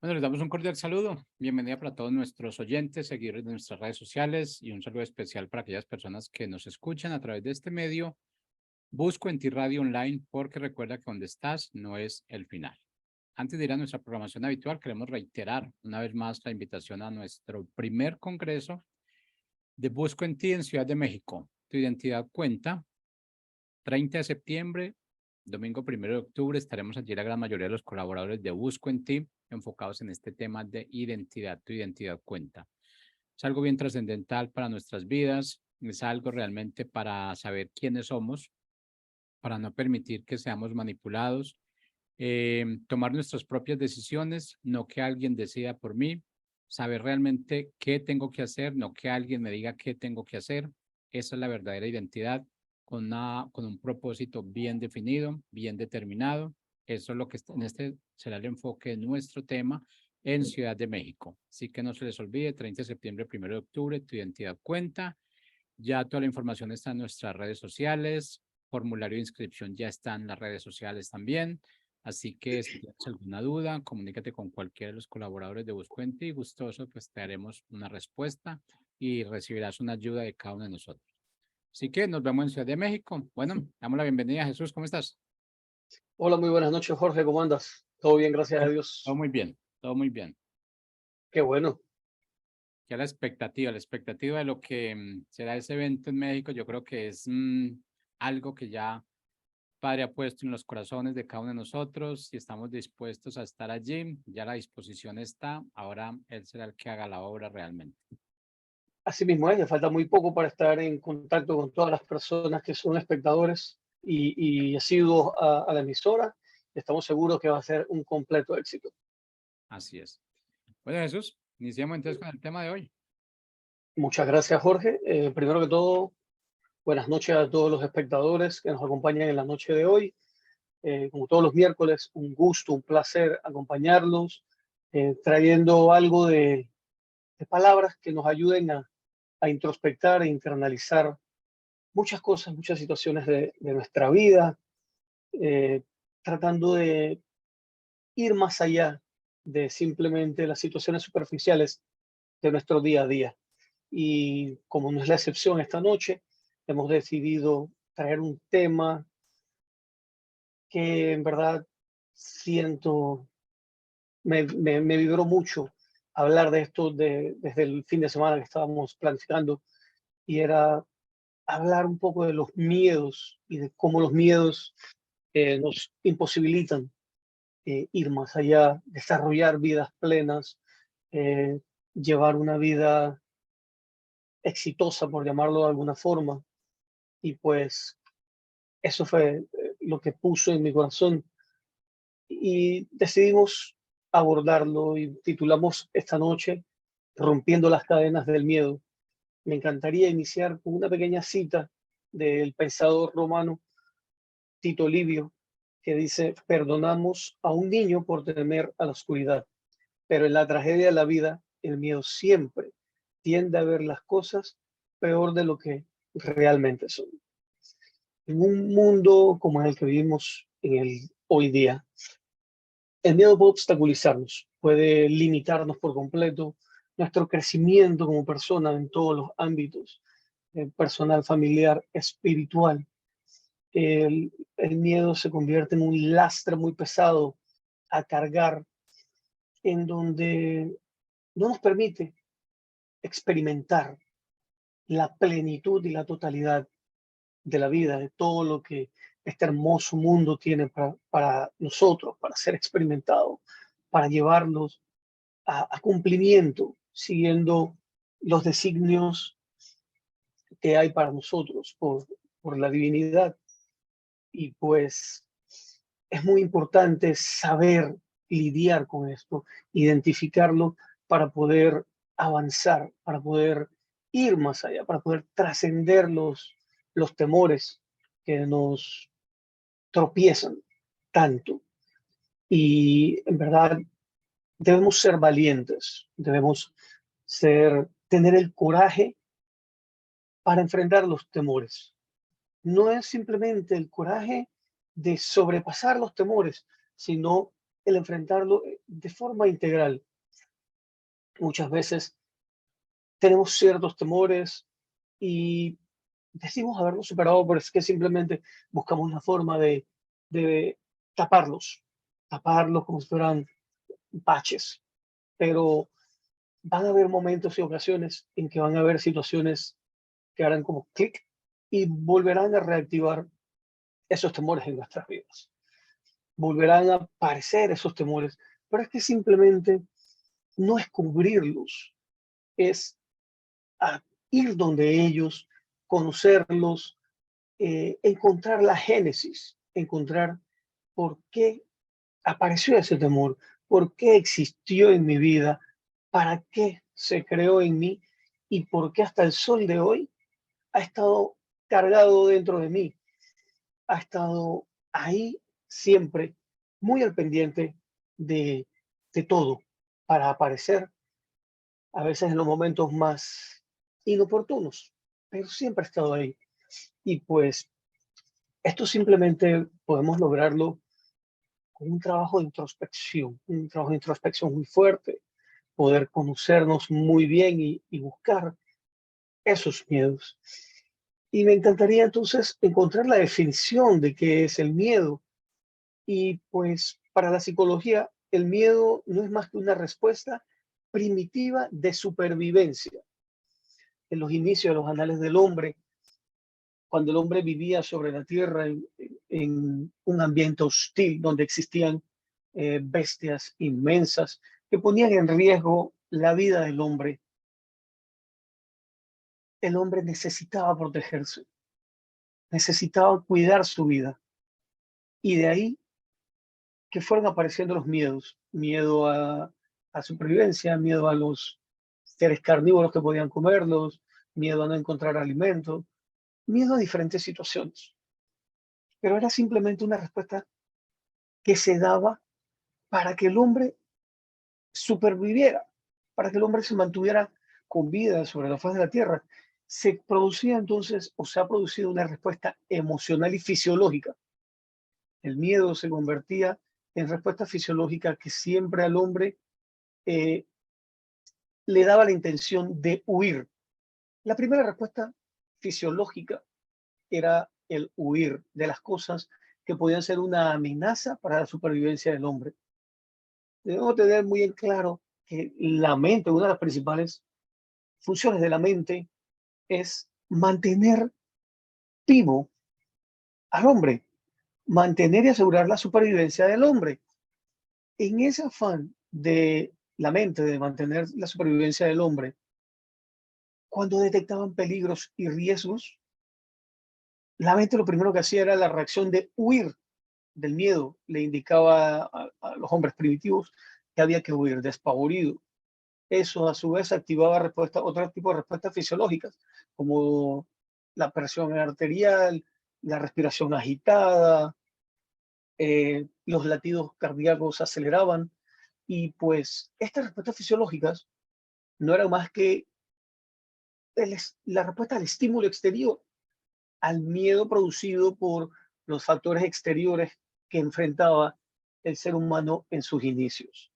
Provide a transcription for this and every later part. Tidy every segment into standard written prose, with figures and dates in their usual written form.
Bueno, les damos un cordial saludo. Bienvenida para todos nuestros oyentes, seguidores de nuestras redes sociales y un saludo especial para aquellas personas que nos escuchan a través de este medio. Busco en ti Radio Online porque recuerda que donde estás no es el final. Antes de ir a nuestra programación habitual, queremos reiterar una vez más la invitación a nuestro primer congreso de Busco en ti en Ciudad de México. Tu identidad cuenta. 30 de septiembre, domingo 1 de octubre, estaremos allí la gran mayoría de los colaboradores de Busco en Ti, enfocados en este tema de identidad. Tu identidad cuenta. Es algo bien trascendental para nuestras vidas, es algo realmente para saber quiénes somos, para no permitir que seamos manipulados, tomar nuestras propias decisiones, no que alguien decida por mí, saber realmente qué tengo que hacer, no que alguien me diga qué tengo que hacer. Esa es la verdadera identidad con un propósito bien definido, bien determinado. Eso es lo que en este será el enfoque de nuestro tema en Ciudad de México. Así que no se les olvide, 30 de septiembre, 1 de octubre, tu identidad cuenta. Ya toda la información está en nuestras redes sociales. Formulario de inscripción ya está en las redes sociales también. Así que si tienes alguna duda, comunícate con cualquiera de los colaboradores de Buscuente y gustoso, pues te haremos una respuesta y recibirás una ayuda de cada uno de nosotros. Así que nos vemos en Ciudad de México. Bueno, damos la bienvenida. Jesús, ¿cómo estás? Hola, muy buenas noches, Jorge. ¿Cómo andas? Todo bien, gracias a Todo Dios. muy bien, todo muy bien. Qué bueno. Ya la expectativa de lo que será ese evento en México, yo creo que es algo que ya Padre ha puesto en los corazones de cada uno de nosotros y estamos dispuestos a estar allí. Ya la disposición está. Ahora Él será el que haga la obra realmente. Así mismo es, le falta muy poco para estar en contacto con todas las personas que son espectadores y asiduos a la emisora. Estamos seguros que va a ser un completo éxito. Así es. Bueno, Jesús, iniciamos entonces con el tema de hoy. Muchas gracias, Jorge. Primero que todo, buenas noches a todos los espectadores que nos acompañan en la noche de hoy. Como todos los miércoles, un gusto, un placer acompañarlos, trayendo algo de palabras que nos ayuden a introspectar e internalizar muchas cosas, muchas situaciones de nuestra vida, eh, tratando de ir más allá de simplemente las situaciones superficiales de nuestro día a día. Y como no es la excepción esta noche, hemos decidido traer un tema que en verdad siento, me vibró mucho hablar de esto desde el fin de semana que estábamos planificando, y era hablar un poco de los miedos y de cómo los miedos nos imposibilitan ir más allá, desarrollar vidas plenas, eh, llevar una vida exitosa, por llamarlo de alguna forma. Y pues eso fue lo que puso en mi corazón y decidimos abordarlo y titulamos esta noche Rompiendo las cadenas del miedo. Me encantaría iniciar con una pequeña cita del pensador romano Tito Livio, que dice: perdonamos a un niño por temer a la oscuridad, pero en la tragedia de la vida, el miedo siempre tiende a ver las cosas peor de lo que realmente son. En un mundo como el que vivimos hoy día, el miedo puede obstaculizarnos, puede limitarnos por completo nuestro crecimiento como persona en todos los ámbitos, personal, familiar, espiritual. El miedo se convierte en un lastre muy pesado a cargar, en donde no nos permite experimentar la plenitud y la totalidad de la vida, de todo lo que este hermoso mundo tiene para nosotros, para ser experimentado, para llevarnos a cumplimiento, siguiendo los designios que hay para nosotros por la divinidad. Y pues es muy importante saber lidiar con esto, identificarlo para poder avanzar, para poder ir más allá, para poder trascender los temores que nos tropiezan tanto. Y en verdad debemos ser valientes, debemos tener el coraje para enfrentar los temores. No es simplemente el coraje de sobrepasar los temores, sino el enfrentarlo de forma integral. Muchas veces tenemos ciertos temores y decimos haberlos superado, pero es que simplemente buscamos la forma de taparlos, taparlos como si fueran baches. Pero van a haber momentos y ocasiones en que van a haber situaciones que harán como clic y volverán a reactivar esos temores en nuestras vidas. Volverán a aparecer esos temores, pero es que simplemente no es cubrirlos, es a ir donde ellos, conocerlos, encontrar la génesis, encontrar por qué apareció ese temor, por qué existió en mi vida, para qué se creó en mí y por qué hasta el sol de hoy ha estado cargado dentro de mí, ha estado ahí siempre, muy al pendiente de, de todo, para aparecer a veces en los momentos más inoportunos, pero siempre ha estado ahí. Y pues esto simplemente podemos lograrlo con un trabajo de introspección muy fuerte, poder conocernos muy bien y buscar esos miedos. Y me encantaría entonces encontrar la definición de qué es el miedo. Y pues para la psicología, el miedo no es más que una respuesta primitiva de supervivencia. En los inicios de los anales del hombre, cuando el hombre vivía sobre la tierra en un ambiente hostil donde existían bestias inmensas que ponían en riesgo la vida del hombre, el hombre necesitaba protegerse, necesitaba cuidar su vida. Y de ahí que fueron apareciendo los miedos, miedo a supervivencia, miedo a los seres carnívoros que podían comerlos, miedo a no encontrar alimento, miedo a diferentes situaciones. Pero era simplemente una respuesta que se daba para que el hombre superviviera, para que el hombre se mantuviera con vida sobre la faz de la tierra. Se producía entonces, o se ha producido una respuesta emocional y fisiológica. El miedo se convertía en respuesta fisiológica que siempre al hombre eh, le daba la intención de huir. La primera respuesta fisiológica era el huir de las cosas que podían ser una amenaza para la supervivencia del hombre. Debemos tener muy en claro que la mente, una de las principales funciones de la mente es mantener vivo al hombre, mantener y asegurar la supervivencia del hombre. En ese afán de la mente de mantener la supervivencia del hombre, cuando detectaban peligros y riesgos, la mente lo primero que hacía era la reacción de huir del miedo. Le indicaba a los hombres primitivos que había que huir, despavorido. Eso a su vez activaba otro tipo de respuestas fisiológicas, como la presión arterial, la respiración agitada, los latidos cardíacos se aceleraban y pues estas respuestas fisiológicas no eran más que la respuesta al estímulo exterior, al miedo producido por los factores exteriores que enfrentaba el ser humano en sus inicios.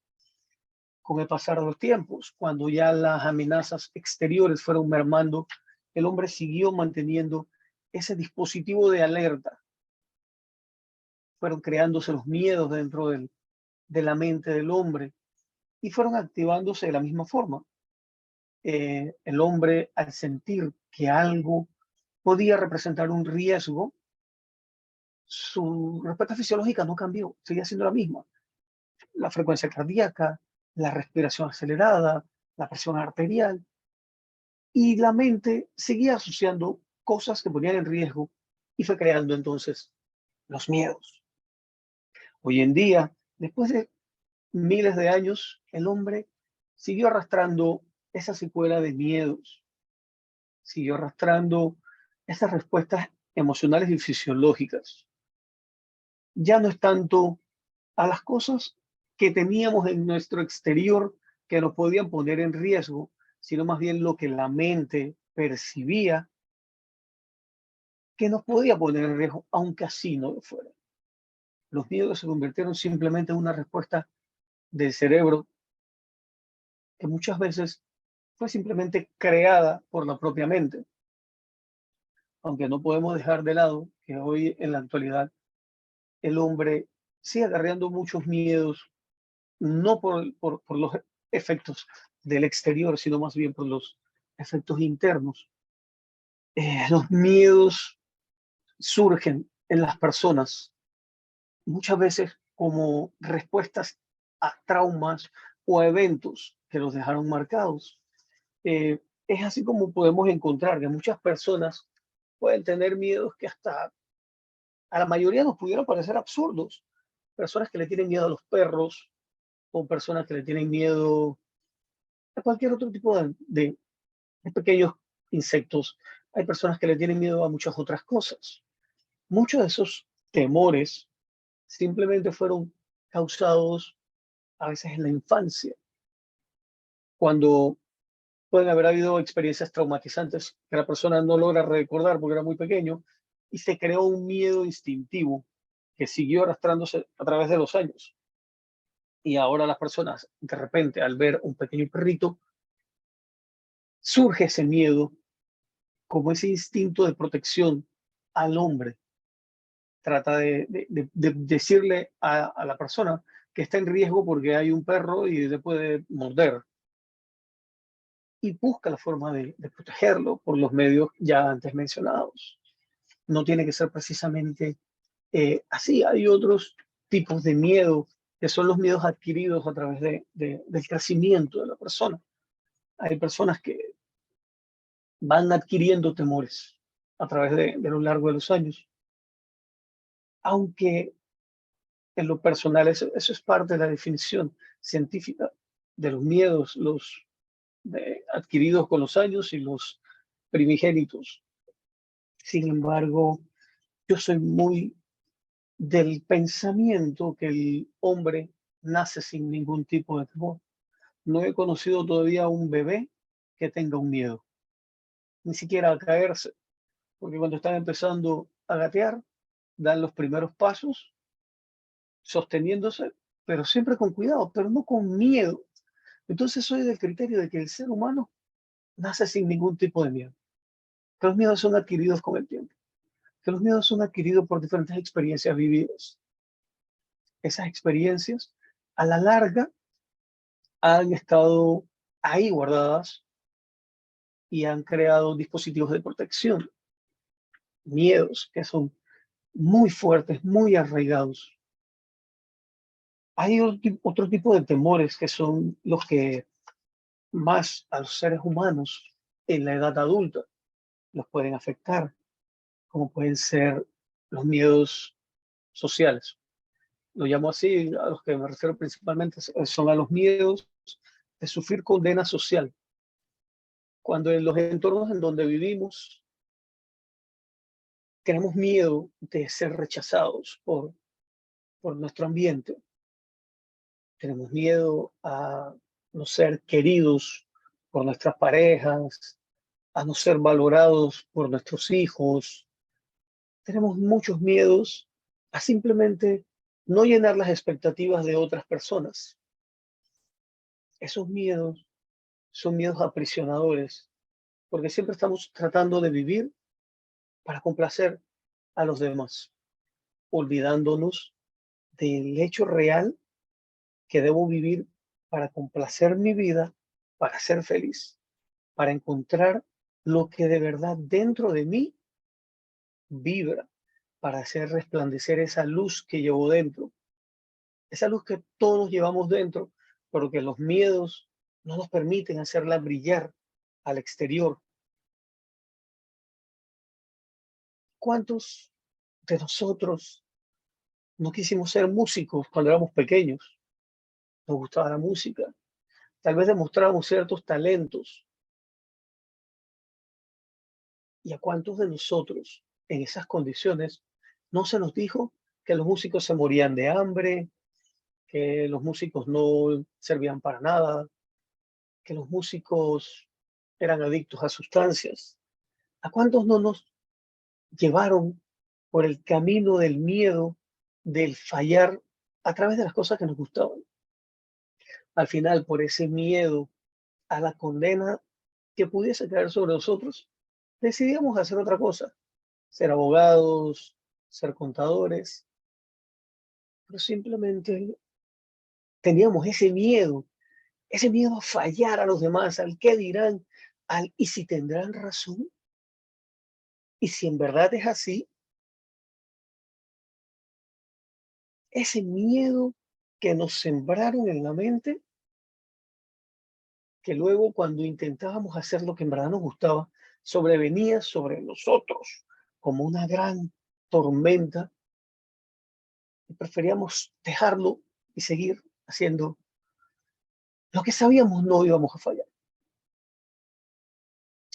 Con el pasar de los tiempos, cuando ya las amenazas exteriores fueron mermando, el hombre siguió manteniendo ese dispositivo de alerta. Fueron creándose los miedos dentro de la mente del hombre y fueron activándose de la misma forma. El hombre, al sentir que algo podía representar un riesgo, su respuesta fisiológica no cambió, seguía siendo la misma. La frecuencia cardíaca, la respiración acelerada, la presión arterial, y la mente seguía asociando cosas que ponían en riesgo y fue creando entonces los miedos. Hoy en día, después de miles de años, el hombre siguió arrastrando esa secuela de miedos, siguió arrastrando esas respuestas emocionales y fisiológicas. Ya no es tanto a las cosas que teníamos en nuestro exterior que nos podían poner en riesgo, sino más bien lo que la mente percibía que nos podía poner en riesgo, aunque así no lo fuera. Los miedos se convirtieron simplemente en una respuesta del cerebro que muchas veces fue simplemente creada por la propia mente, aunque no podemos dejar de lado que hoy en la actualidad el hombre sigue acarreando muchos miedos, no por los efectos del exterior, sino más bien por los efectos internos. Los miedos surgen en las personas muchas veces como respuestas a traumas o a eventos que los dejaron marcados. Es así como podemos encontrar que muchas personas pueden tener miedos que hasta a la mayoría nos pudieron parecer absurdos. Personas que le tienen miedo a los perros o personas que le tienen miedo a cualquier otro tipo de pequeños insectos. Hay personas que le tienen miedo a muchas otras cosas. Muchos de esos temores simplemente fueron causados a veces en la infancia, cuando pueden haber habido experiencias traumatizantes que la persona no logra recordar porque era muy pequeño y se creó un miedo instintivo que siguió arrastrándose a través de los años. Y ahora las personas, de repente, al ver un pequeño perrito, surge ese miedo como ese instinto de protección al hombre. Trata de decirle a la persona que está en riesgo porque hay un perro y le puede morder. Y busca la forma de protegerlo por los medios ya antes mencionados. No tiene que ser precisamente así. Hay otros tipos de miedo que son los miedos adquiridos a través del crecimiento de la persona. Hay personas que van adquiriendo temores a través de lo largo de los años, aunque en lo personal eso es parte de la definición científica de los miedos, los adquiridos con los años y los primigénitos. Sin embargo, yo soy muy del pensamiento que el hombre nace sin ningún tipo de temor. No he conocido todavía un bebé que tenga un miedo, ni siquiera a caerse, porque cuando están empezando a gatear, dan los primeros pasos sosteniéndose, pero siempre con cuidado, pero no con miedo. Entonces soy del criterio de que el ser humano nace sin ningún tipo de miedo, que los miedos son adquiridos con el tiempo, que los miedos son adquiridos por diferentes experiencias vividas. Esas experiencias, a la larga, han estado ahí guardadas y han creado dispositivos de protección, miedos que son muy fuertes, muy arraigados. Hay otro tipo de temores que son los que más a los seres humanos en la edad adulta los pueden afectar, como pueden ser los miedos sociales. Lo llamo así, a los que me refiero principalmente son a los miedos de sufrir condena social. Cuando en los entornos en donde vivimos tenemos miedo de ser rechazados por nuestro ambiente, tenemos miedo a no ser queridos por nuestras parejas, a no ser valorados por nuestros hijos. Tenemos muchos miedos a simplemente no llenar las expectativas de otras personas. Esos miedos son miedos aprisionadores, porque siempre estamos tratando de vivir para complacer a los demás, olvidándonos del hecho real que debo vivir para complacer mi vida, para ser feliz, para encontrar lo que de verdad dentro de mí vibra, para hacer resplandecer esa luz que llevo dentro, esa luz que todos llevamos dentro, pero que los miedos no nos permiten hacerla brillar al exterior. ¿Cuántos de nosotros no quisimos ser músicos cuando éramos pequeños? Nos gustaba la música. Tal vez demostrábamos ciertos talentos. ¿Y a cuántos de nosotros en esas condiciones no se nos dijo que los músicos se morían de hambre, que los músicos no servían para nada, que los músicos eran adictos a sustancias? ¿A cuántos no nos llevaron por el camino del miedo, del fallar a través de las cosas que nos gustaban? al final por ese miedo a la condena que pudiese caer sobre nosotros, decidíamos hacer otra cosa, ser abogados, ser contadores, pero simplemente teníamos ese miedo a fallar a los demás, al qué dirán, al y si tendrán razón, y si en verdad es así, ese miedo que nos sembraron en la mente, que luego cuando intentábamos hacer lo que en verdad nos gustaba, sobrevenía sobre nosotros como una gran tormenta y preferíamos dejarlo y seguir haciendo lo que sabíamos no íbamos a fallar.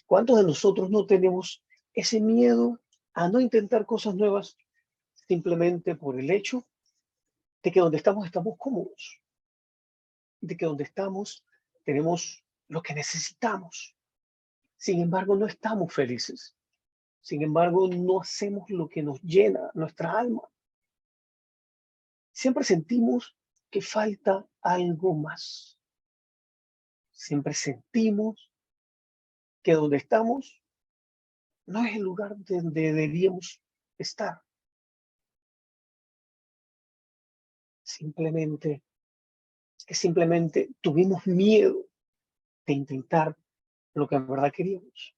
¿Cuántos de nosotros no tenemos ese miedo a no intentar cosas nuevas simplemente por el hecho de que donde estamos cómodos, de que donde estamos tenemos lo que necesitamos? Sin embargo, no estamos felices. Sin embargo, no hacemos lo que nos llena nuestra alma. Siempre sentimos que falta algo más. Siempre sentimos que donde estamos no es el lugar donde deberíamos estar. Simplemente simplemente tuvimos miedo de intentar lo que en verdad queríamos.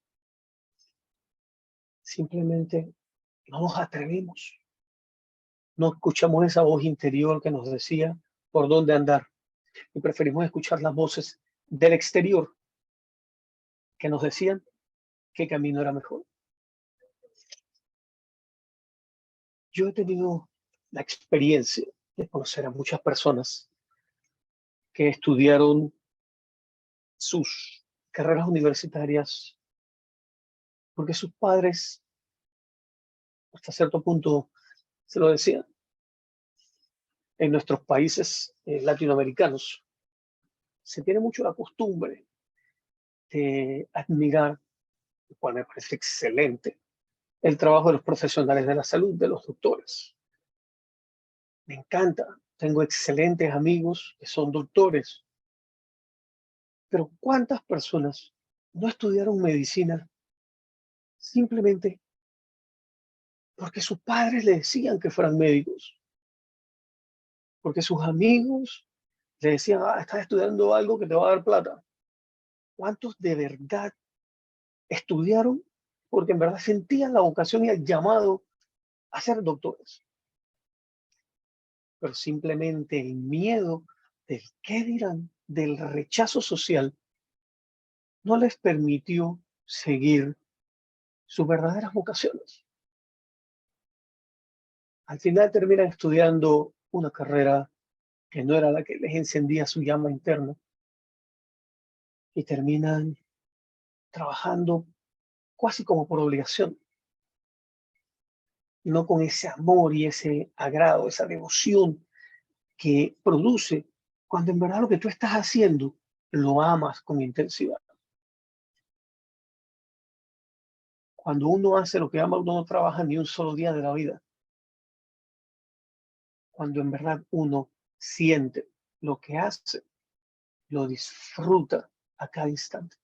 Simplemente no nos atrevimos. No escuchamos esa voz interior que nos decía por dónde andar y preferimos escuchar las voces del exterior que nos decían qué camino era mejor. Yo he tenido la experiencia de conocer a muchas personas que estudiaron sus carreras universitarias porque sus padres hasta cierto punto se lo decían. En nuestros países latinoamericanos se tiene mucho la costumbre de admirar, lo cual me parece excelente, el trabajo de los profesionales de la salud, de los doctores. Me encanta, tengo excelentes amigos que son doctores, pero ¿cuántas personas no estudiaron medicina simplemente porque sus padres le decían que fueran médicos? Porque sus amigos le decían, estás estudiando algo que te va a dar plata. ¿Cuántos de verdad estudiaron porque en verdad sentían la vocación y el llamado a ser doctores? Pero simplemente el miedo del qué dirán, del rechazo social, no les permitió seguir sus verdaderas vocaciones. Al final terminan estudiando una carrera que no era la que les encendía su llama interna y terminan trabajando casi como por obligación, no con ese amor y ese agrado, esa devoción que produce cuando en verdad lo que tú estás haciendo lo amas con intensidad. Cuando uno hace lo que ama, uno no trabaja ni un solo día de la vida. Cuando en verdad uno siente lo que hace, lo disfruta a cada instante.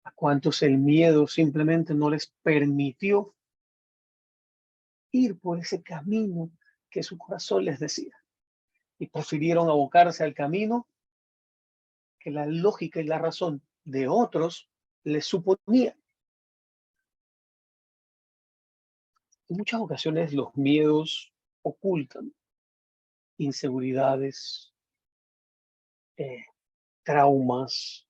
¿A cuántos el miedo simplemente no les permitió ir por ese camino que su corazón les decía? Y prefirieron abocarse al camino que la lógica y la razón de otros les suponía. En muchas ocasiones los miedos ocultan inseguridades, eh, traumas,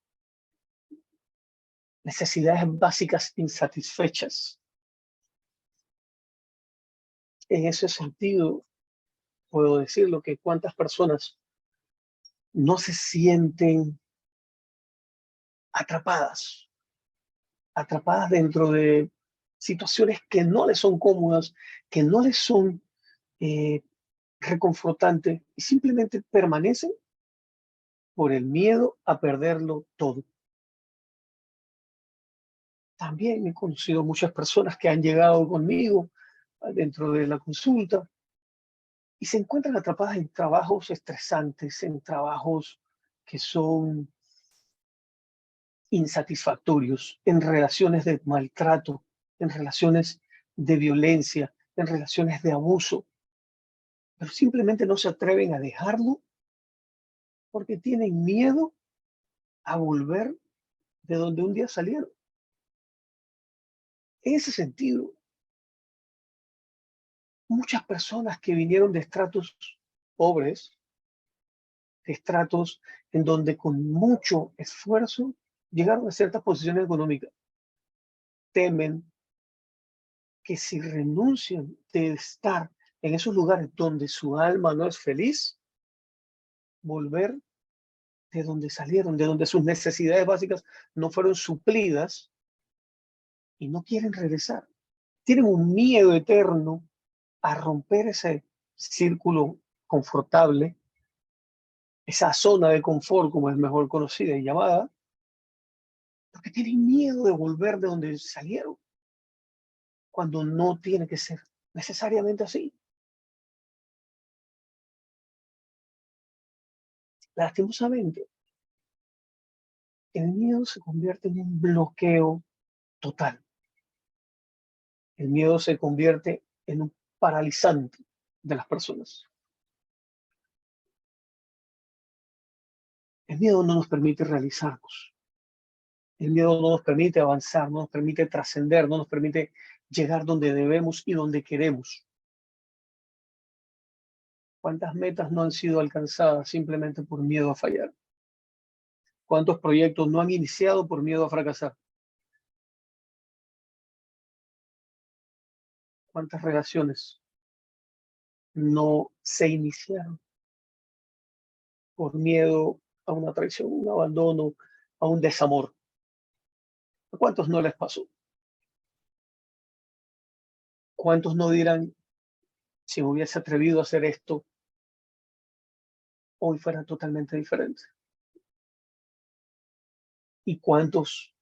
necesidades básicas insatisfechas. En ese sentido, puedo decirlo que cuántas personas no se sienten atrapadas, atrapadas dentro de situaciones que no les son cómodas, que no les son eh, reconfortantes y simplemente permanecen por el miedo a perderlo todo. También he conocido muchas personas que han llegado conmigo dentro de la consulta y se encuentran atrapadas en trabajos estresantes, en trabajos que son insatisfactorios, en relaciones de maltrato, en relaciones de violencia, en relaciones de abuso, pero simplemente no se atreven a dejarlo porque tienen miedo a volver de donde un día salieron. En ese sentido, muchas personas que vinieron de estratos pobres, de estratos en donde con mucho esfuerzo llegaron a ciertas posiciones económicas, temen que si renuncian de estar en esos lugares donde su alma no es feliz, volver de donde salieron, de donde sus necesidades básicas no fueron suplidas y no quieren regresar. Tienen un miedo eterno a romper ese círculo confortable, esa zona de confort, como es mejor conocida y llamada, porque tienen miedo de volver de donde salieron, cuando no tiene que ser necesariamente así. Lastimosamente, el miedo se convierte en un bloqueo total. El miedo se convierte en un paralizante de las personas. El miedo no nos permite realizarnos. El miedo no nos permite avanzar, no nos permite trascender, no nos permite llegar donde debemos y donde queremos. ¿Cuántas metas no han sido alcanzadas simplemente por miedo a fallar? ¿Cuántos proyectos no han iniciado por miedo a fracasar? ¿Cuántas relaciones no se iniciaron por miedo a una traición, un abandono, a un desamor? ¿A cuántos no les pasó? ¿Cuántos no dirán, si me hubiese atrevido a hacer esto, hoy fuera totalmente diferente? ¿Y cuántos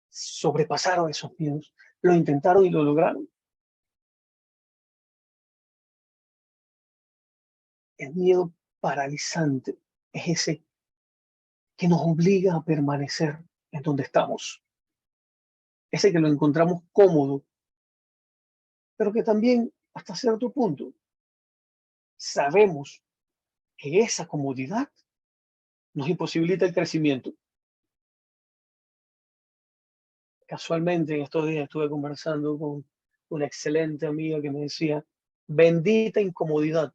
sobrepasaron esos miedos? Lo intentaron y lo lograron. El miedo paralizante es ese que nos obliga a permanecer en donde estamos. Ese que lo encontramos cómodo, pero que también, hasta cierto punto, sabemos que esa comodidad nos imposibilita el crecimiento. Casualmente, en estos días estuve conversando con una excelente amiga que me decía, bendita incomodidad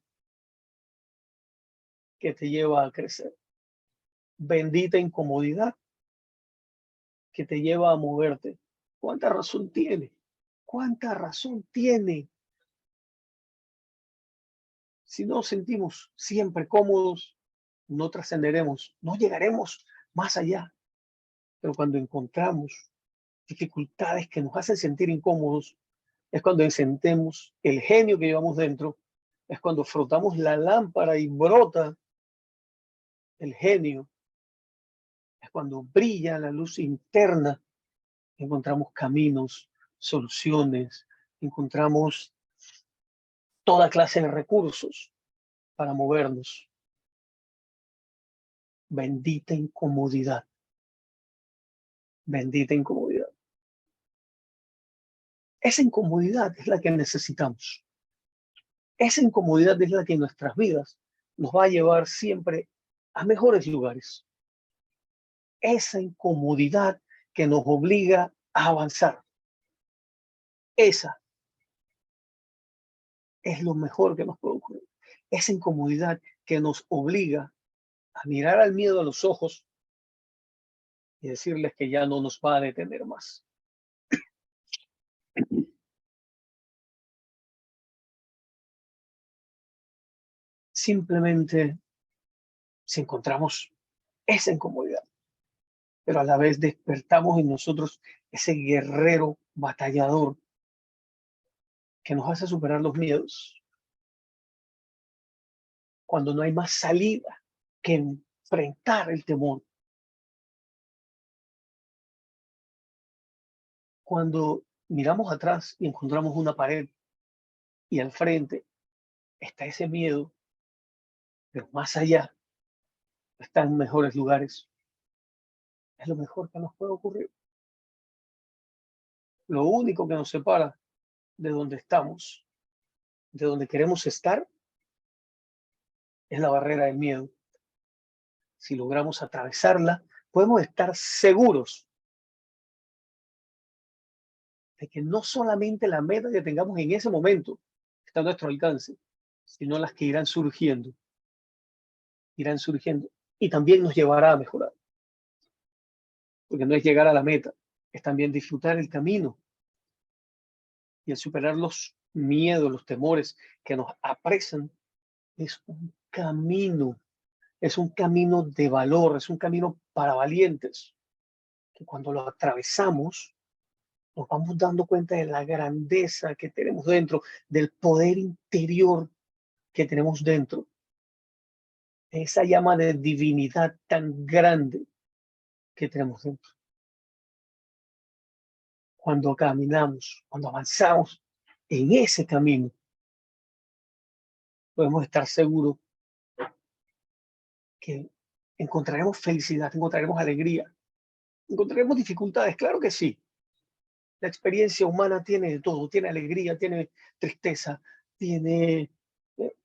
que te lleva a crecer. Bendita incomodidad que te lleva a moverte. ¿Cuánta razón tiene? ¿Cuánta razón tiene? Si no nos sentimos siempre cómodos, no trascenderemos, no llegaremos más allá. Pero cuando encontramos dificultades que nos hacen sentir incómodos, es cuando encendemos el genio que llevamos dentro, es cuando frotamos la lámpara y brota el genio, es cuando brilla la luz interna, encontramos caminos, soluciones, encontramos toda clase de recursos para movernos. Bendita incomodidad, bendita incomodidad. Esa incomodidad es la que necesitamos. Esa incomodidad es la que en nuestras vidas nos va a llevar siempre a mejores lugares. Esa incomodidad que nos obliga a avanzar. Esa es lo mejor que nos puede ocurrir. Esa incomodidad que nos obliga a mirar al miedo a los ojos y decirles que ya no nos va a detener más. Simplemente si encontramos esa incomodidad, pero a la vez despertamos en nosotros ese guerrero batallador que nos hace superar los miedos, cuando no hay más salida que enfrentar el temor, cuando miramos atrás y encontramos una pared y al frente está ese miedo, pero más allá están mejores lugares. Es lo mejor que nos puede ocurrir. Lo único que nos separa de donde estamos, de donde queremos estar, es la barrera del miedo. Si logramos atravesarla, podemos estar seguros de que no solamente la meta que tengamos en ese momento está a nuestro alcance, sino las que irán surgiendo y también nos llevará a mejorar. Porque no es llegar a la meta, es también disfrutar el camino y el superar los miedos, los temores que nos apresan. Es un camino de valor, es un camino para valientes, que cuando lo atravesamos nos vamos dando cuenta de la grandeza que tenemos dentro, del poder interior que tenemos dentro, de esa llama de divinidad tan grande que tenemos dentro. Cuando caminamos, cuando avanzamos en ese camino, podemos estar seguros que encontraremos felicidad, encontraremos alegría, encontraremos dificultades, claro que sí. La experiencia humana tiene de todo, tiene alegría, tiene tristeza, tiene, eh,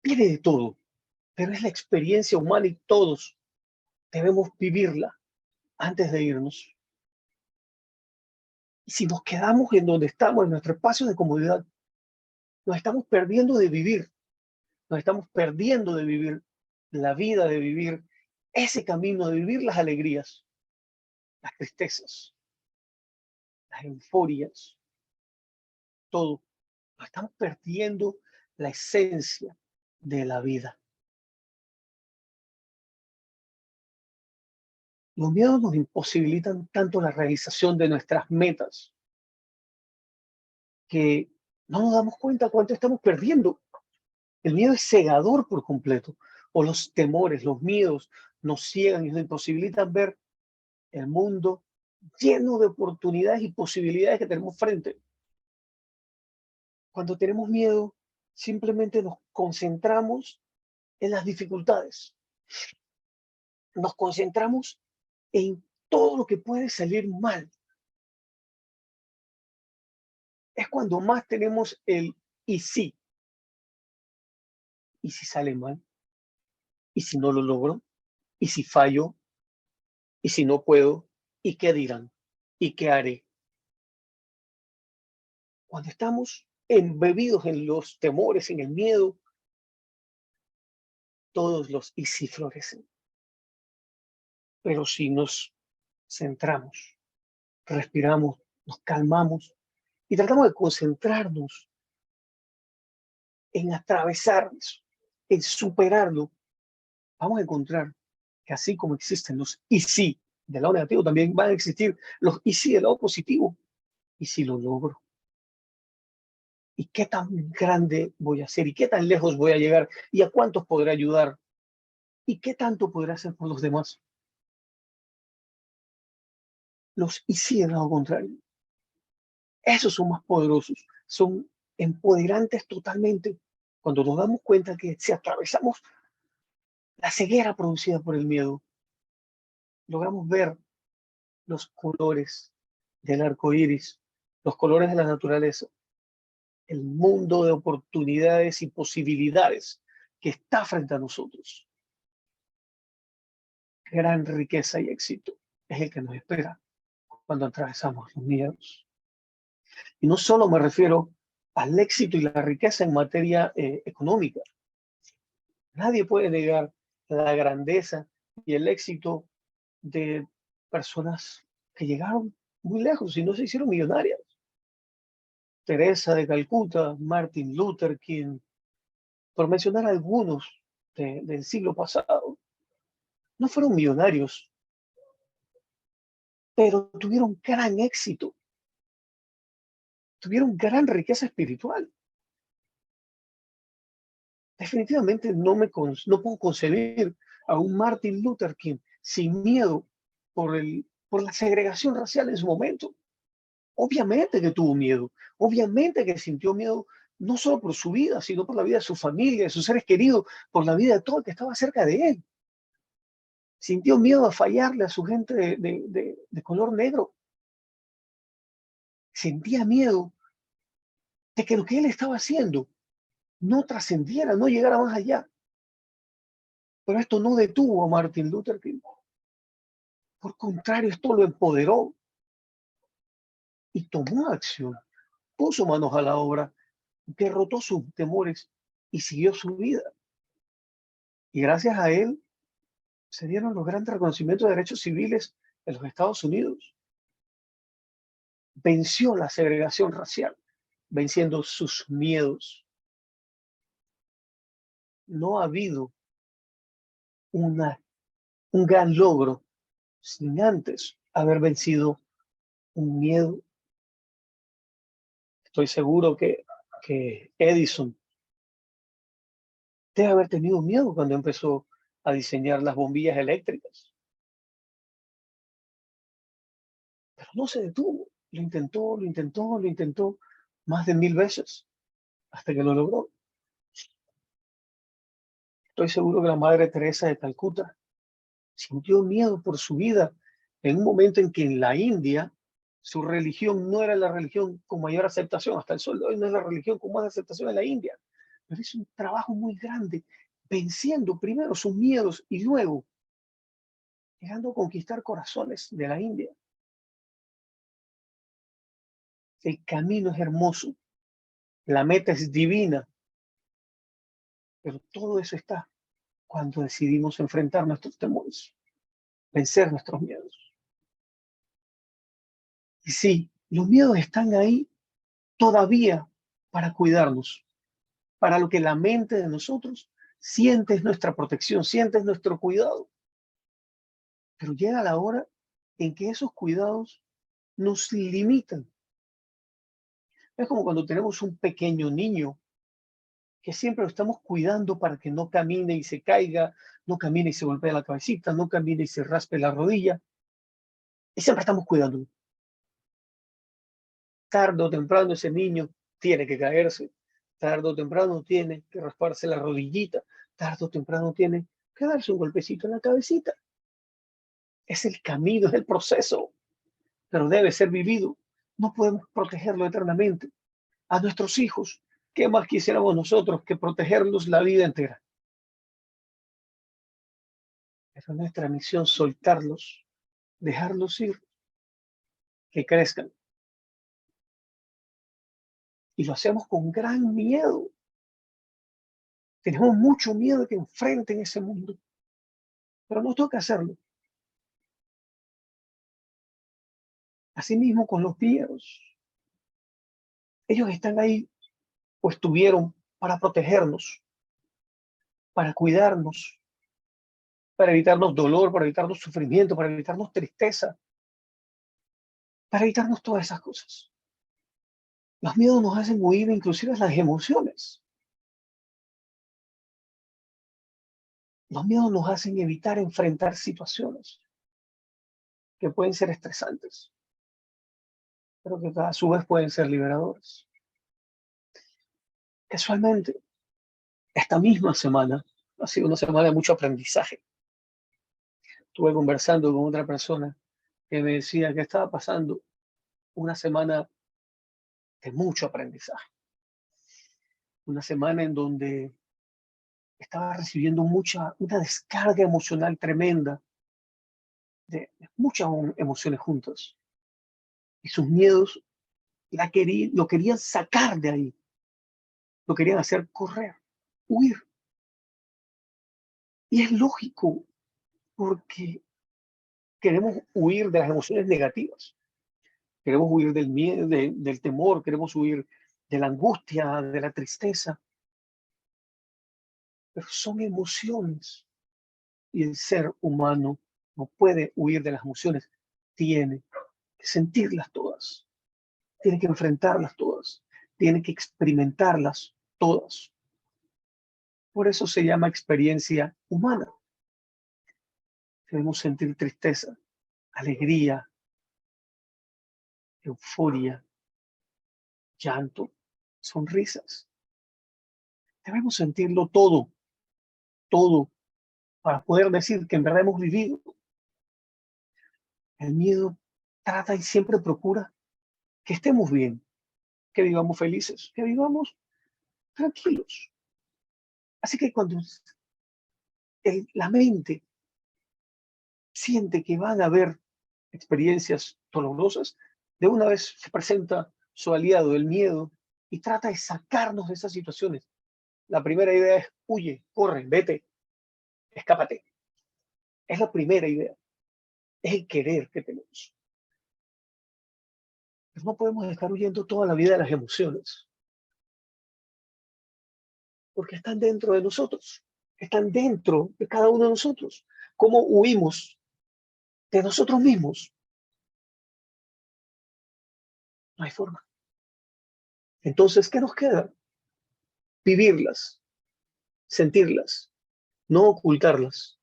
tiene de todo, pero es la experiencia humana y todos debemos vivirla antes de irnos. Y si nos quedamos en donde estamos, en nuestro espacio de comodidad, nos estamos perdiendo de vivir, nos estamos perdiendo de vivir la vida, de vivir ese camino, de vivir las alegrías, las tristezas, las euforias, todo. Nos estamos perdiendo la esencia de la vida. Los miedos nos imposibilitan tanto la realización de nuestras metas que no nos damos cuenta cuánto estamos perdiendo. El miedo es cegador por completo, o los temores, los miedos nos ciegan y nos imposibilitan ver el mundo lleno de oportunidades y posibilidades que tenemos frente. Cuando tenemos miedo, simplemente nos concentramos en las dificultades, nos concentramos en todo lo que puede salir mal. Es cuando más tenemos el y sí. ¿Y si sale mal? ¿Y si no lo logro? ¿Y si fallo? ¿Y si no puedo? ¿Y qué dirán? ¿Y qué haré? Cuando estamos embebidos en los temores, en el miedo, todos los y si florecen. Pero si nos centramos, respiramos, nos calmamos y tratamos de concentrarnos en atravesar eso, en superarlo, vamos a encontrar que así como existen los y sí del lado negativo, también van a existir los y sí del lado positivo. ¿Y si lo logro? ¿Y qué tan grande voy a ser? ¿Y qué tan lejos voy a llegar? ¿Y a cuántos podré ayudar? ¿Y qué tanto podré hacer por los demás? Los y sí del lado contrario. Esos son más poderosos, son empoderantes totalmente. Cuando nos damos cuenta que si atravesamos la ceguera producida por el miedo, logramos ver los colores del arco iris, los colores de la naturaleza, el mundo de oportunidades y posibilidades que está frente a nosotros. Gran riqueza y éxito es el que nos espera cuando atravesamos los miedos. Y no solo me refiero al éxito y la riqueza en materia económica. Nadie puede negar la grandeza y el éxito de personas que llegaron muy lejos y no se hicieron millonarias. Teresa de Calcuta, Martin Luther King, por mencionar algunos del siglo pasado, no fueron millonarios, pero tuvieron gran éxito, tuvieron gran riqueza espiritual. Definitivamente no puedo concebir a un Martin Luther King sin miedo por la segregación racial en su momento. Obviamente que tuvo miedo, obviamente que sintió miedo no solo por su vida, sino por la vida de su familia, de sus seres queridos, por la vida de todo el que estaba cerca de él. Sintió miedo a fallarle a su gente de color negro. Sentía miedo de que lo que él estaba haciendo no trascendiera, no llegara más allá. Pero esto no detuvo a Martin Luther King. Por contrario, esto lo empoderó y tomó acción. Puso manos a la obra, derrotó sus temores y siguió su vida. Y gracias a él se dieron los grandes reconocimientos de derechos civiles en los Estados Unidos. Venció la segregación racial, venciendo sus miedos. No ha habido un gran logro sin antes haber vencido un miedo. Estoy seguro que Edison debe haber tenido miedo cuando empezó a diseñar las bombillas eléctricas. Pero no se detuvo. Lo intentó, lo intentó, lo intentó más de 1000 veces hasta que lo logró. Estoy seguro que la Madre Teresa de Calcuta sintió miedo por su vida en un momento en que en la India su religión no era la religión con mayor aceptación. Hasta el sol de hoy no es la religión con más aceptación en la India. Pero es un trabajo muy grande, venciendo primero sus miedos y luego llegando a conquistar corazones de la India. El camino es hermoso, la meta es divina, pero todo eso está cuando decidimos enfrentar nuestros temores, vencer nuestros miedos. Y sí, los miedos están ahí todavía para cuidarnos, para lo que la mente de nosotros siente es nuestra protección, siente es nuestro cuidado. Pero llega la hora en que esos cuidados nos limitan. Es como cuando tenemos un pequeño niño que siempre lo estamos cuidando para que no camine y se caiga, no camine y se golpee la cabecita, no camine y se raspe la rodilla. Y siempre estamos cuidándolo. Tarde o temprano ese niño tiene que caerse, tarde o temprano tiene que rasparse la rodillita, tarde o temprano tiene que darse un golpecito en la cabecita. Es el camino, es el proceso, pero debe ser vivido. No podemos protegerlo eternamente. A nuestros hijos, ¿qué más quisiéramos nosotros que protegerlos la vida entera? Es nuestra misión soltarlos, dejarlos ir, que crezcan. Y lo hacemos con gran miedo. Tenemos mucho miedo de que enfrenten ese mundo, pero nos toca hacerlo. Asimismo con los miedos. Ellos están ahí o estuvieron para protegernos, para cuidarnos, para evitarnos dolor, para evitarnos sufrimiento, para evitarnos tristeza, para evitarnos todas esas cosas. Los miedos nos hacen huir inclusive las emociones. Los miedos nos hacen evitar enfrentar situaciones que pueden ser estresantes, pero que a su vez pueden ser liberadores. Casualmente, esta misma semana ha sido una semana de mucho aprendizaje. Estuve conversando con otra persona que me decía que estaba pasando una semana de mucho aprendizaje. Una semana en donde estaba recibiendo una descarga emocional tremenda de muchas emociones juntas. Y sus miedos lo querían sacar de ahí, lo querían hacer correr, huir. Y es lógico, porque queremos huir de las emociones negativas. Queremos huir del miedo, del temor, queremos huir de la angustia, de la tristeza. Pero son emociones y el ser humano no puede huir de las emociones. Tiene que sentirlas todas, tiene que enfrentarlas todas, tiene que experimentarlas todas. Por eso se llama experiencia humana. Debemos sentir tristeza, alegría, euforia, llanto, sonrisas. Debemos sentirlo todo, todo, para poder decir que en verdad hemos vivido. El miedo trata y siempre procura que estemos bien, que vivamos felices, que vivamos tranquilos. Así que cuando la mente siente que van a haber experiencias dolorosas, de una vez se presenta su aliado, el miedo, y trata de sacarnos de esas situaciones. La primera idea es huye, corre, vete, escápate. Es la primera idea, es el querer que tenemos. Pero no podemos estar huyendo toda la vida de las emociones, porque están dentro de nosotros, están dentro de cada uno de nosotros. ¿Cómo huimos de nosotros mismos? No hay forma. Entonces, ¿qué nos queda? Vivirlas, sentirlas, no ocultarlas,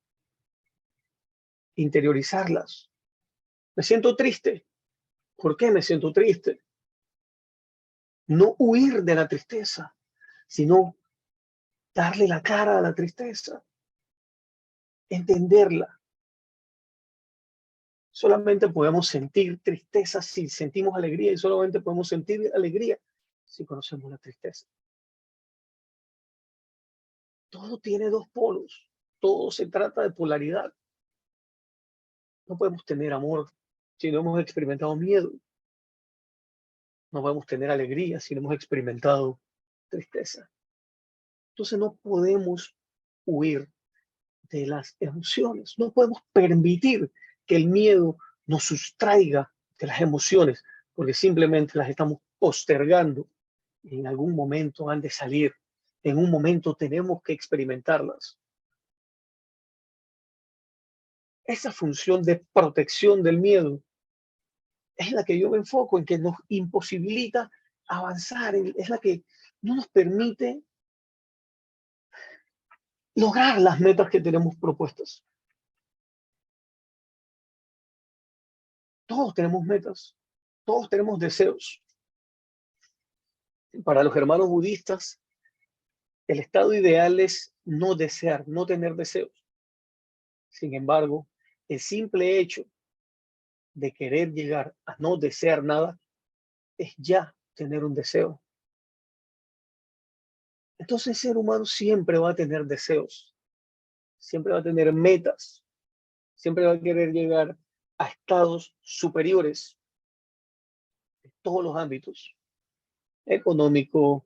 interiorizarlas. Me siento triste. ¿Por qué me siento triste? No huir de la tristeza, sino darle la cara a la tristeza, entenderla. Solamente podemos sentir tristeza si sentimos alegría y solamente podemos sentir alegría si conocemos la tristeza. Todo tiene dos polos, todo se trata de polaridad. No podemos tener amor si no hemos experimentado miedo. No podemos tener alegría si no hemos experimentado tristeza. Entonces no podemos huir de las emociones. No podemos permitir que el miedo nos sustraiga de las emociones, porque simplemente las estamos postergando. En algún momento han de salir. En un momento tenemos que experimentarlas. Esa función de protección del miedo es la que yo me enfoco, en que nos imposibilita avanzar, es la que no nos permite lograr las metas que tenemos propuestas. Todos tenemos metas, todos tenemos deseos. Para los hermanos budistas, el estado ideal es no desear, no tener deseos. Sin embargo, el simple hecho de querer llegar a no desear nada es ya tener un deseo. Entonces el ser humano siempre va a tener deseos, siempre va a tener metas, siempre va a querer llegar a estados superiores en todos los ámbitos, económico,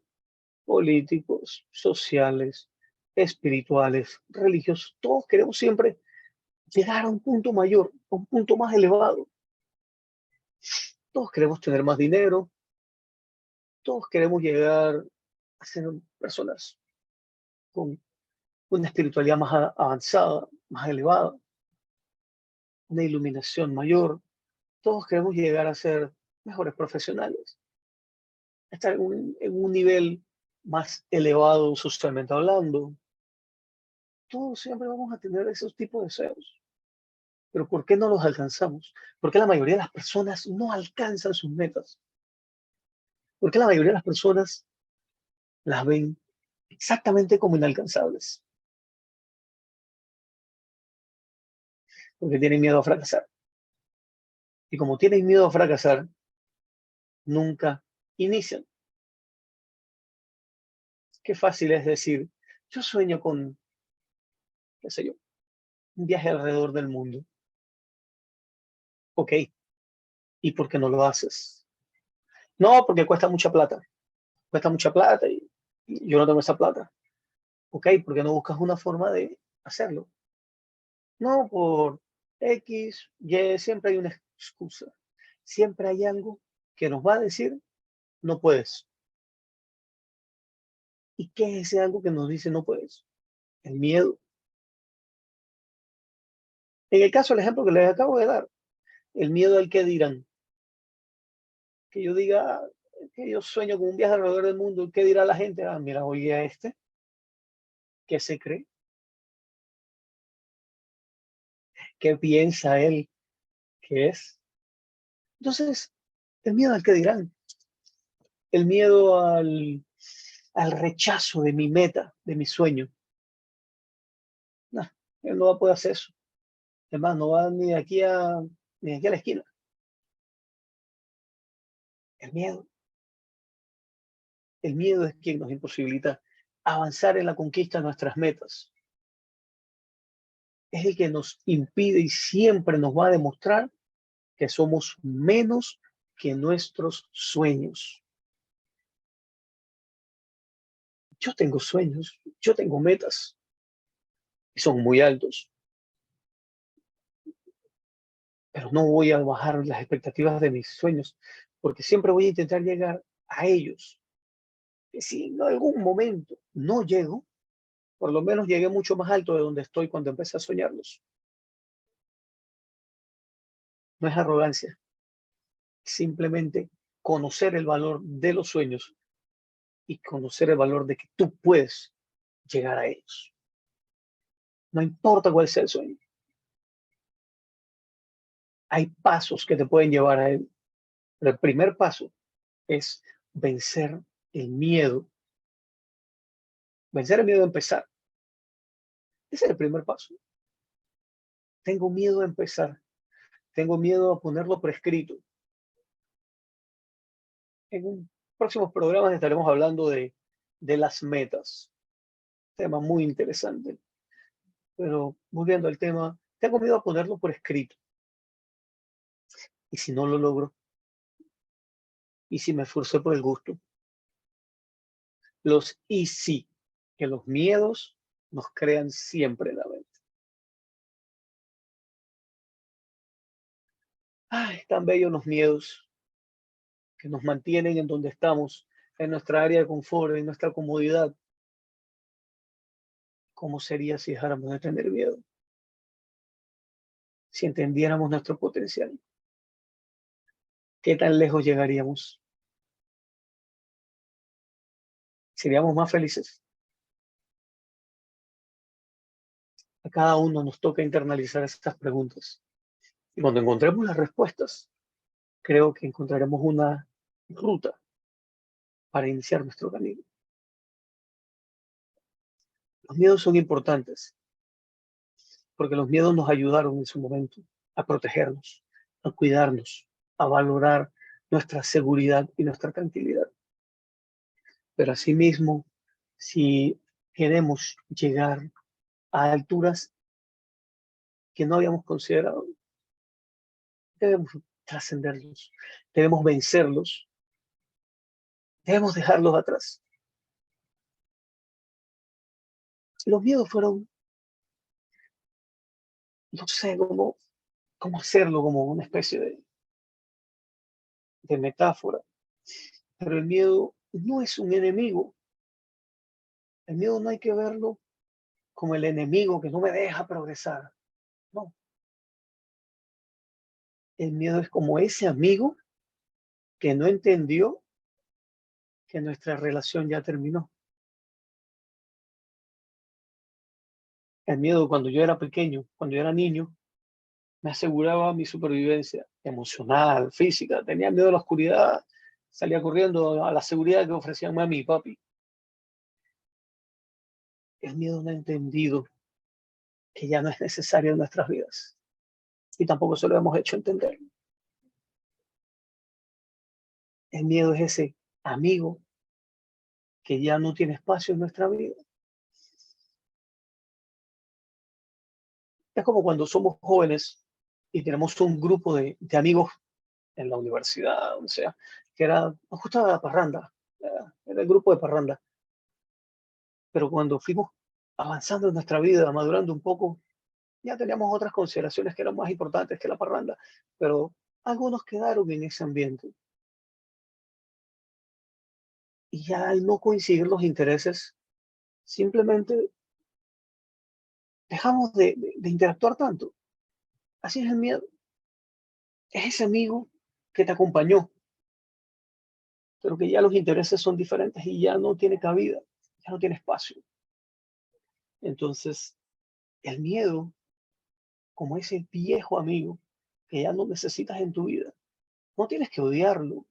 políticos, sociales, espirituales, religiosos. Todos queremos siempre llegar a un punto mayor, a un punto más elevado. Todos queremos tener más dinero, todos queremos llegar a ser personas con una espiritualidad más avanzada, más elevada, una iluminación mayor. Todos queremos llegar a ser mejores profesionales, estar en un nivel más elevado socialmente hablando. Todos siempre vamos a tener esos tipos de deseos. Pero ¿por qué no los alcanzamos? ¿Por qué la mayoría de las personas no alcanzan sus metas? ¿Por qué la mayoría de las personas las ven exactamente como inalcanzables? Porque tienen miedo a fracasar. Y como tienen miedo a fracasar, nunca inician. Qué fácil es decir, yo sueño con, qué sé yo, un viaje alrededor del mundo. Ok, ¿y por qué no lo haces? No, porque cuesta mucha plata. Cuesta mucha plata y yo no tengo esa plata. Ok, ¿por qué no buscas una forma de hacerlo? No, por X, Y, siempre hay una excusa. Siempre hay algo que nos va a decir, no puedes. ¿Y qué es ese algo que nos dice no puedes? El miedo. En el caso del ejemplo que les acabo de dar, el miedo al que dirán. Que yo diga que yo sueño con un viaje alrededor del mundo, ¿qué dirá la gente? Ah, mira, oye a este, ¿qué se cree? ¿Qué piensa él que es? Entonces, el miedo al que dirán, el miedo al rechazo de mi meta, de mi sueño. No, él no va a poder hacer eso. Además, no va ni de aquí a la esquina. El miedo. El miedo es quien nos imposibilita avanzar en la conquista de nuestras metas. Es el que nos impide y siempre nos va a demostrar que somos menos que nuestros sueños. Yo tengo sueños, yo tengo metas y son muy altos, pero no voy a bajar las expectativas de mis sueños porque siempre voy a intentar llegar a ellos. Y si en algún momento no llego, por lo menos llegué mucho más alto de donde estoy cuando empecé a soñarlos. No es arrogancia, simplemente conocer el valor de los sueños y conocer el valor de que tú puedes llegar a ellos. No importa cuál sea el sueño. Hay pasos que te pueden llevar a él. Pero el primer paso es vencer el miedo. Vencer el miedo de empezar. Ese es el primer paso. Tengo miedo de empezar. Tengo miedo a ponerlo por escrito. En un próximos programas estaremos hablando de las metas. Tema muy interesante. Pero volviendo al tema, tengo miedo a ponerlo por escrito. ¿Y si no lo logro? ¿Y si me esforcé por el gusto? Los y sí, que los miedos nos crean siempre en la mente. Ay, tan bellos los miedos que nos mantienen en donde estamos, en nuestra área de confort, en nuestra comodidad. ¿Cómo sería si dejáramos de tener miedo? Si entendiéramos nuestro potencial, ¿qué tan lejos llegaríamos? ¿Seríamos más felices? A cada uno nos toca internalizar estas preguntas. Y cuando encontremos las respuestas, creo que encontraremos una ruta para iniciar nuestro camino. Los miedos son importantes porque los miedos nos ayudaron en su momento a protegernos, a cuidarnos, a valorar nuestra seguridad y nuestra tranquilidad. Pero asimismo, si queremos llegar a alturas que no habíamos considerado, debemos trascenderlos, debemos vencerlos, debemos dejarlos atrás. Los miedos fueron, no sé cómo hacerlo como una especie de metáfora, pero el miedo no es un enemigo. El miedo no hay que verlo como el enemigo que no me deja progresar. No, el miedo es como ese amigo que no entendió que nuestra relación ya terminó. El miedo cuando yo era pequeño, cuando yo era niño, me aseguraba mi supervivencia emocional, física. Tenía miedo a la oscuridad, salía corriendo a la seguridad que ofrecían mami y papi. El miedo no ha entendido que ya no es necesario en nuestras vidas y tampoco se lo hemos hecho entender. El miedo es ese amigo que ya no tiene espacio en nuestra vida. Es como cuando somos jóvenes y tenemos un grupo de amigos en la universidad, o sea, que nos gustaba la parranda, era el grupo de parranda. Pero cuando fuimos avanzando en nuestra vida, madurando un poco, ya teníamos otras consideraciones que eran más importantes que la parranda, pero algunos quedaron en ese ambiente. Y ya al no coincidir los intereses, simplemente dejamos de interactuar tanto. Así es el miedo. Es ese amigo que te acompañó, pero que ya los intereses son diferentes y ya no tiene cabida, ya no tiene espacio. Entonces, el miedo, como ese viejo amigo que ya no necesitas en tu vida, no tienes que odiarlo,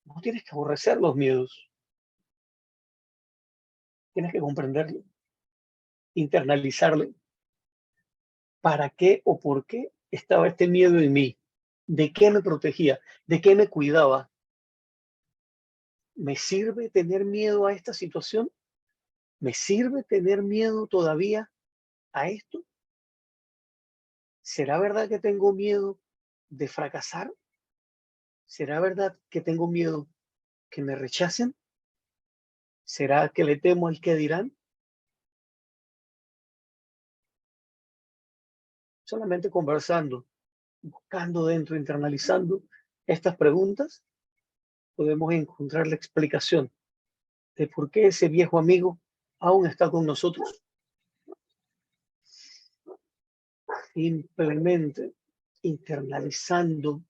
no tienes que aborrecer los miedos, Tienes que comprenderlo, internalizarlo. ¿Para qué o por qué estaba este miedo en mí? ¿De qué me protegía? ¿De qué me cuidaba? ¿Me sirve tener miedo a esta situación? ¿Me sirve tener miedo todavía a esto? ¿Será verdad que tengo miedo de fracasar? ¿Será verdad que tengo miedo que me rechacen? ¿Será que le temo al que dirán? Solamente conversando, buscando dentro, internalizando estas preguntas, podemos encontrar la explicación de por qué ese viejo amigo aún está con nosotros. Simplemente internalizando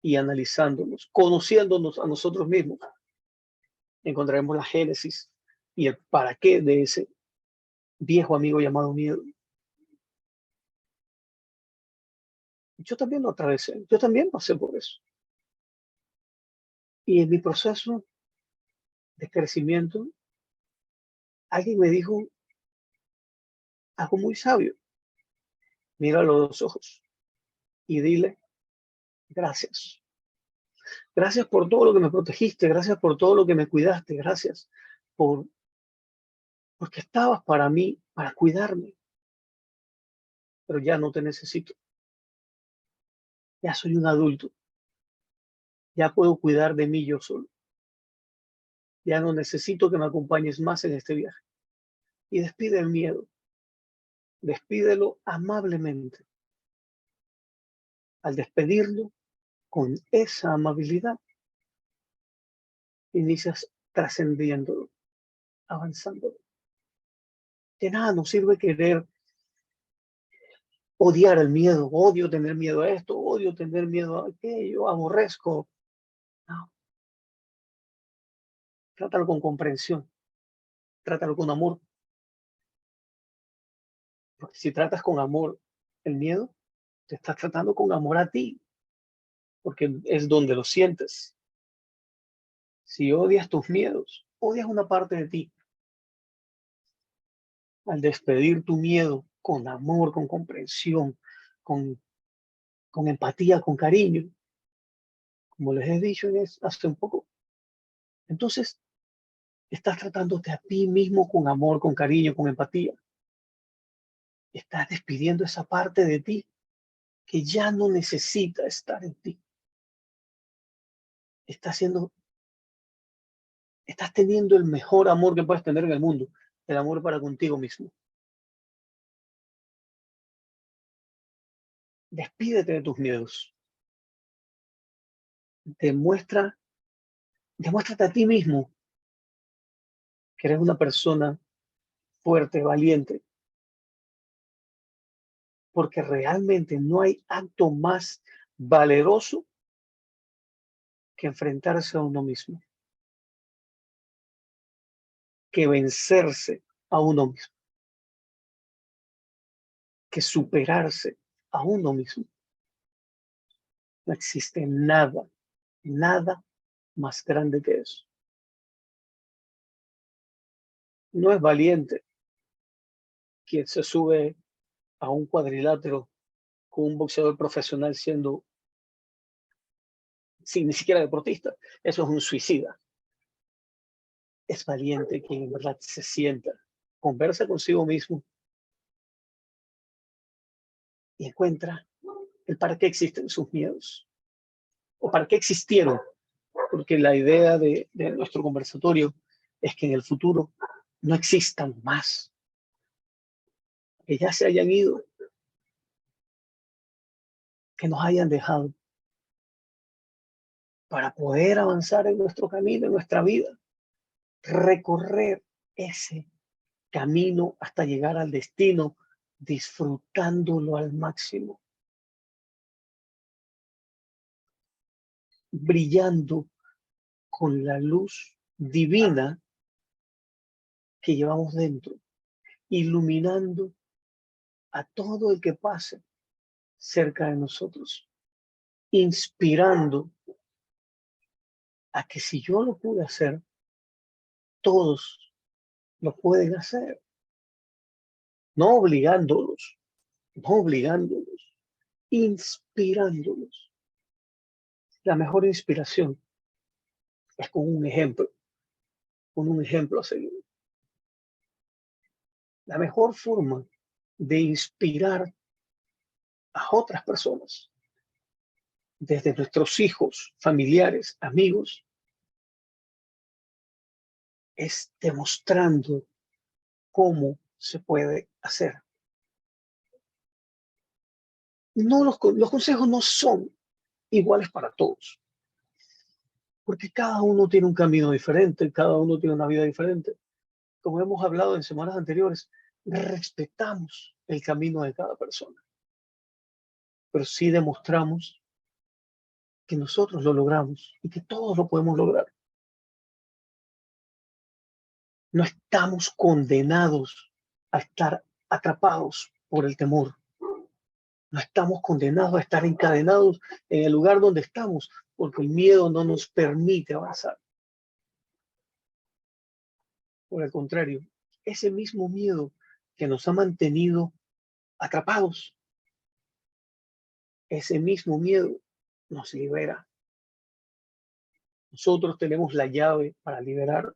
y analizándonos, conociéndonos a nosotros mismos, encontraremos la génesis y el para qué de ese viejo amigo llamado miedo. Yo también lo atravesé, yo también pasé por eso. Y en mi proceso de crecimiento, alguien me dijo algo muy sabio. Míralo a los ojos y dile gracias. Gracias por todo lo que me protegiste, gracias por todo lo que me cuidaste, gracias por porque estabas para mí, para cuidarme, pero ya no te necesito. Ya soy un adulto, ya puedo cuidar de mí yo solo. Ya no necesito que me acompañes más en este viaje. Y despide el miedo, despídelo amablemente. Al despedirlo con esa amabilidad, inicias trascendiéndolo, avanzándolo. De nada nos sirve querer odiar el miedo, odio tener miedo a esto, odio tener miedo a aquello, aborrezco. No, trátalo con comprensión, trátalo con amor. Porque si tratas con amor el miedo, te estás tratando con amor a ti, porque es donde lo sientes. Si odias tus miedos, odias una parte de ti. Al despedir tu miedo con amor, con comprensión, con, con empatía, con cariño, como les he dicho hace un poco, entonces estás tratándote a ti mismo con amor, con cariño, con empatía. Estás despidiendo esa parte de ti que ya no necesita estar en ti. Estás siendo, estás teniendo el mejor amor que puedes tener en el mundo, el amor para contigo mismo. Despídete de tus miedos. Demuestra, demuéstrate a ti mismo que eres una persona fuerte, valiente, porque realmente no hay acto más valeroso que enfrentarse a uno mismo, que vencerse a uno mismo, que superarse a uno mismo. No existe nada, nada más grande que eso. No es valiente quien se sube a un cuadrilátero con un boxeador profesional siendo, sin ni siquiera deportista. Eso es un suicida. Es valiente quien en verdad se sienta, conversa consigo mismo y encuentra el para qué existen sus miedos o para qué existieron. Porque la idea de nuestro conversatorio es que en el futuro no existan más, que ya se hayan ido, que nos hayan dejado para poder avanzar en nuestro camino, en nuestra vida, recorrer ese camino hasta llegar al destino, disfrutándolo al máximo, brillando con la luz divina que llevamos dentro, iluminando a todo el que pase cerca de nosotros, inspirando a que si yo lo pude hacer, todos lo pueden hacer, no obligándolos, inspirándolos. La mejor inspiración es con un ejemplo a seguir. La mejor forma de inspirar a otras personas, desde nuestros hijos, familiares, amigos, es demostrando cómo se puede hacer. No, los consejos no son iguales para todos, porque cada uno tiene un camino diferente, cada uno tiene una vida diferente. Como hemos hablado en semanas anteriores, respetamos el camino de cada persona, pero sí demostramos que nosotros lo logramos y que todos lo podemos lograr. No estamos condenados a estar atrapados por el temor. No estamos condenados a estar encadenados en el lugar donde estamos, porque el miedo no nos permite avanzar. Por el contrario, ese mismo miedo que nos ha mantenido atrapados, ese mismo miedo nos libera. Nosotros tenemos la llave para liberar.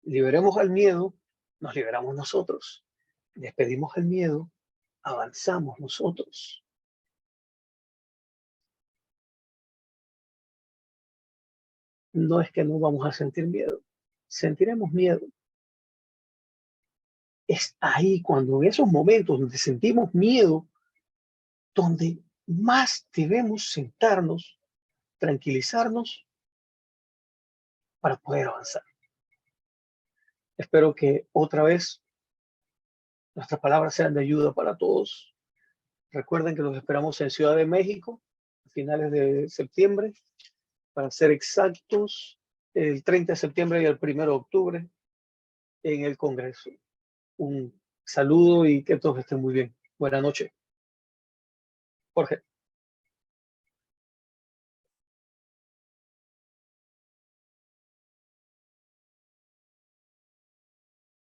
Liberemos al miedo, nos liberamos nosotros. Despedimos el miedo, avanzamos nosotros. No es que no vamos a sentir miedo, sentiremos miedo. Es ahí cuando en esos momentos donde sentimos miedo, donde más debemos sentarnos, tranquilizarnos para poder avanzar. Espero que otra vez nuestras palabras sean de ayuda para todos. Recuerden que los esperamos en Ciudad de México a finales de septiembre, para ser exactos, el 30 de septiembre y el 1 de octubre en el Congreso. Un saludo y que todos estén muy bien. Buenas noches. Jorge.